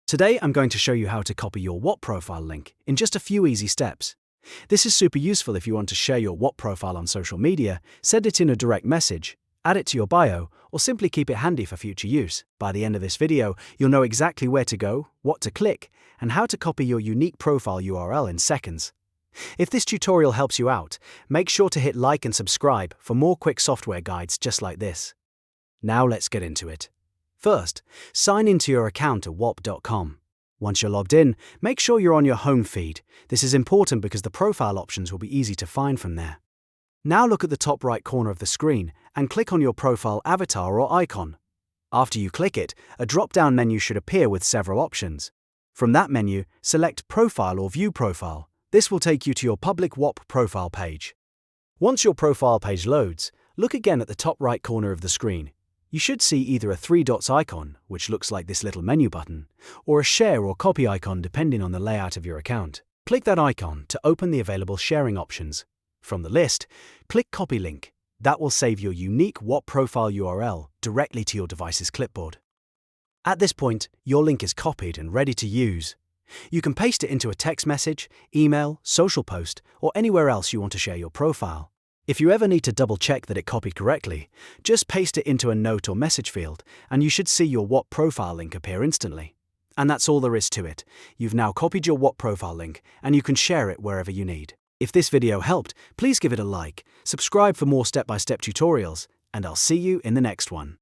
Today I'm going to show you how to copy your Whop profile link in just a few easy steps. This is super useful if you want to share your Whop profile on social media, send it in a direct message, add it to your bio, or simply keep it handy for future use. By the end of this video, you'll know exactly where to go, what to click, and how to copy your unique profile URL in seconds. If this tutorial helps you out, make sure to hit like and subscribe for more quick software guides just like this. Now let's get into it. First, sign into your account at whop.com. Once you're logged in, make sure you're on your home feed. This is important because the profile options will be easy to find from there. Now look at the top right corner of the screen and click on your profile avatar or icon. After you click it, a drop-down menu should appear with several options. From that menu, select Profile or View Profile. This will take you to your public Whop profile page. Once your profile page loads, look again at the top right corner of the screen. You should see either a three dots icon, which looks like this little menu button, or a share or copy icon depending on the layout of your account. Click that icon to open the available sharing options. From the list, click Copy Link. That will save your unique Whop profile URL directly to your device's clipboard. At this point, your link is copied and ready to use. You can paste it into a text message, email, social post, or anywhere else you want to share your profile. If you ever need to double-check that it copied correctly, just paste it into a note or message field, and you should see your Whop profile link appear instantly. And that's all there is to it. You've now copied your Whop profile link, and you can share it wherever you need. If this video helped, please give it a like, subscribe for more step-by-step tutorials, and I'll see you in the next one.